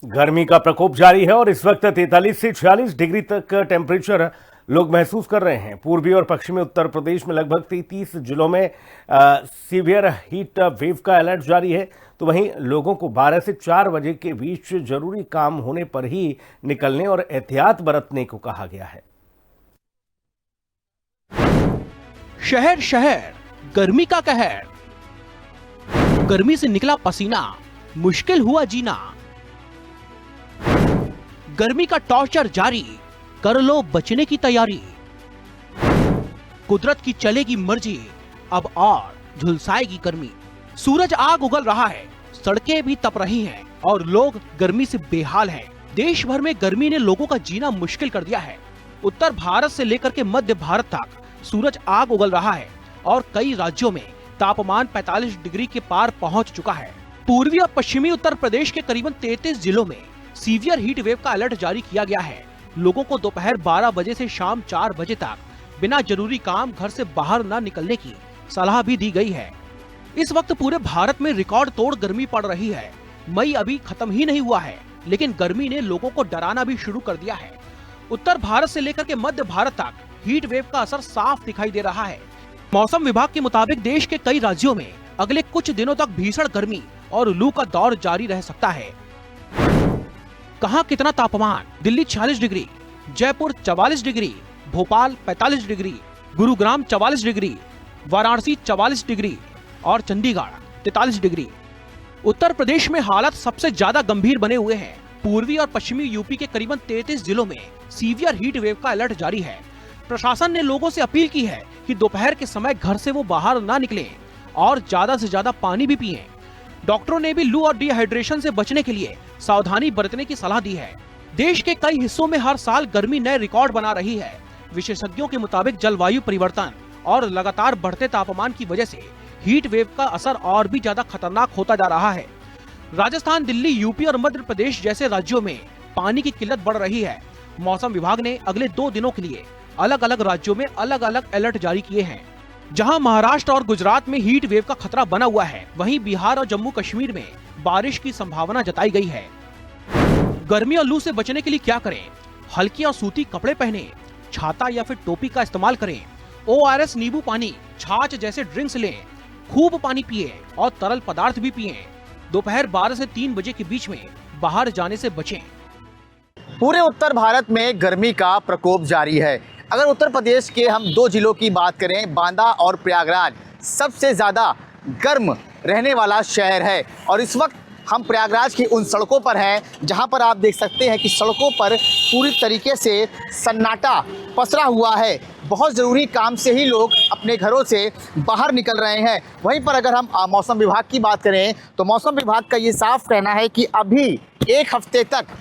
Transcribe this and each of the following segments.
गर्मी का प्रकोप जारी है और इस वक्त 43 से 46 डिग्री तक टेम्परेचर लोग महसूस कर रहे हैं। पूर्वी और पश्चिमी उत्तर प्रदेश में लगभग 33 जिलों में सीवियर हीट वेव का अलर्ट जारी है, तो वहीं लोगों को 12 से 4 बजे के बीच जरूरी काम होने पर ही निकलने और एहतियात बरतने को कहा गया है। शहर शहर गर्मी का कहर, गर्मी से निकला पसीना, मुश्किल हुआ जीना। गर्मी का टॉर्चर जारी, कर लो बचने की तैयारी। कुदरत की चलेगी मर्जी, अब और झुलसाएगी गर्मी। सूरज आग उगल रहा है, सड़कें भी तप रही हैं और लोग गर्मी से बेहाल हैं। देश भर में गर्मी ने लोगों का जीना मुश्किल कर दिया है। उत्तर भारत से लेकर के मध्य भारत तक सूरज आग उगल रहा है और कई राज्यों में तापमान 45 डिग्री के पार पहुंच चुका है। पूर्वी और पश्चिमी उत्तर प्रदेश के करीबन 33 जिलों में सीवियर हीट वेव का अलर्ट जारी किया गया है। लोगों को दोपहर 12 बजे से शाम 4 बजे तक बिना जरूरी काम घर से बाहर न निकलने की सलाह भी दी गई है। इस वक्त पूरे भारत में रिकॉर्ड तोड़ गर्मी पड़ रही है। मई अभी खत्म ही नहीं हुआ है, लेकिन गर्मी ने लोगों को डराना भी शुरू कर दिया है। उत्तर भारत से लेकर के मध्य भारत तक हीट वेव का असर साफ दिखाई दे रहा है। मौसम विभाग के मुताबिक देश के कई राज्यों में अगले कुछ दिनों तक भीषण गर्मी और लू का दौर जारी रह सकता है। कहां कितना तापमान? Delhi 46 degree, Jaipur 44 degree, Bhopal 45 degree, Gurugram 44 degree, Varanasi 44 degree और चंडीगढ़ 43 डिग्री। उत्तर प्रदेश में हालात सबसे ज्यादा गंभीर बने हुए हैं। पूर्वी और पश्चिमी यूपी के करीबन 33 जिलों में सीवियर हीट वेव का अलर्ट जारी है। प्रशासन ने लोगों से अपील की है कि दोपहर के समय घर से वो बाहर ना निकलें और ज्यादा से ज्यादा पानी भी पिएं। डॉक्टरों ने भी लू और डिहाइड्रेशन से बचने के लिए सावधानी बरतने की सलाह दी है। देश के कई हिस्सों में हर साल गर्मी नए रिकॉर्ड बना रही है। विशेषज्ञों के मुताबिक जलवायु परिवर्तन और लगातार बढ़ते तापमान की वजह से हीट वेव का असर और भी ज्यादा खतरनाक होता जा रहा है। राजस्थान, दिल्ली, यूपी और मध्य प्रदेश जैसे राज्यों में पानी की किल्लत बढ़ रही है। मौसम विभाग ने अगले 2 दिनों के लिए अलग अलग राज्यों में अलग अलग अलर्ट जारी किए हैं। जहां महाराष्ट्र और गुजरात में हीट वेव का खतरा बना हुआ है, वहीं बिहार और जम्मू कश्मीर में बारिश की संभावना जताई गई है। गर्मी और लू से बचने के लिए क्या करें? हल्के और सूती कपड़े पहने, छाता या फिर टोपी का इस्तेमाल करें, ORS, नींबू पानी, छाछ जैसे ड्रिंक्स लें, खूब पानी पिए और तरल पदार्थ भी पिए। दोपहर 12 से 3 बजे के बीच में बाहर जाने से बचें। पूरे उत्तर भारत में गर्मी का प्रकोप जारी है। अगर उत्तर प्रदेश के हम 2 जिलों की बात करें, बांदा और प्रयागराज सबसे ज़्यादा गर्म रहने वाला शहर है। और इस वक्त हम प्रयागराज की उन सड़कों पर हैं जहां पर आप देख सकते हैं कि सड़कों पर पूरी तरीके से सन्नाटा पसरा हुआ है। बहुत ज़रूरी काम से ही लोग अपने घरों से बाहर निकल रहे हैं। वहीं पर अगर हम मौसम विभाग की बात करें तो मौसम विभाग का ये साफ कहना है कि अभी 1 हफ्ते तक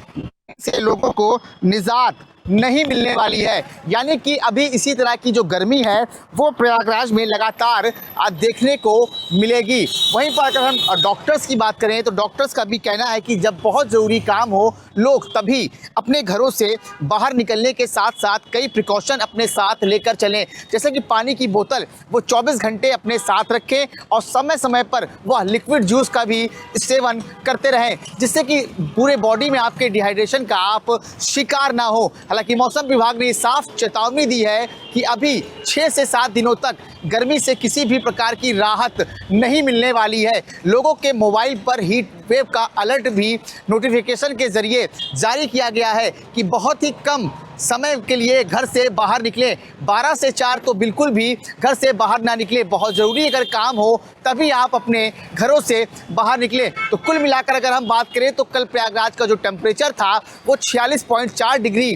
से लोगों को निजात नहीं मिलने वाली है। यानी कि अभी इसी तरह की जो गर्मी है वो प्रयागराज में लगातार देखने को मिलेगी। वहीं पर अगर हम डॉक्टर्स की बात करें तो डॉक्टर्स का भी कहना है कि जब बहुत ज़रूरी काम हो लोग तभी अपने घरों से बाहर निकलने के साथ साथ कई प्रिकॉशन अपने साथ लेकर चलें। जैसे कि पानी की बोतल वो 24 घंटे अपने साथ रखें और समय समय पर वह लिक्विड जूस का भी सेवन करते रहें, जिससे कि पूरे बॉडी में आपके डिहाइड्रेशन का आप शिकार ना हो। हालांकि मौसम विभाग ने साफ चेतावनी दी है कि अभी 6 से 7 दिनों तक गर्मी से किसी भी प्रकार की राहत नहीं मिलने वाली है। लोगों के मोबाइल पर हीट वेव का अलर्ट भी नोटिफिकेशन के जरिए जारी किया गया है कि बहुत ही कम समय के लिए घर से बाहर निकलें। 12 से 4 तो बिल्कुल भी घर से बाहर ना निकलें। बहुत ज़रूरी अगर काम हो तभी आप अपने घरों से बाहर निकलें। तो कुल मिलाकर अगर हम बात करें तो कल प्रयागराज का जो टेम्परेचर था वो 46.4 डिग्री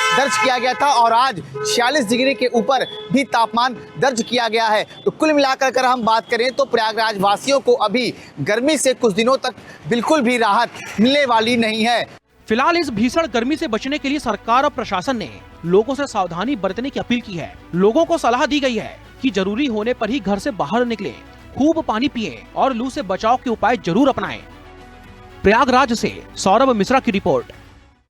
दर्ज किया गया था और आज 46 डिग्री के ऊपर भी तापमान दर्ज किया गया है। तो कुल मिलाकर अगर हम बात करें तो प्रयागराज वासियों को अभी गर्मी से कुछ दिनों तक बिल्कुल भी राहत मिलने वाली नहीं है। फिलहाल इस भीषण गर्मी से बचने के लिए सरकार और प्रशासन ने लोगों से सावधानी बरतने की अपील की है। लोगों को सलाह दी गई है कि जरूरी होने पर ही घर से बाहर निकलें, खूब पानी पिएं और लू से बचाव के उपाय जरूर अपनाएं। प्रयागराज से सौरभ मिश्रा की रिपोर्ट।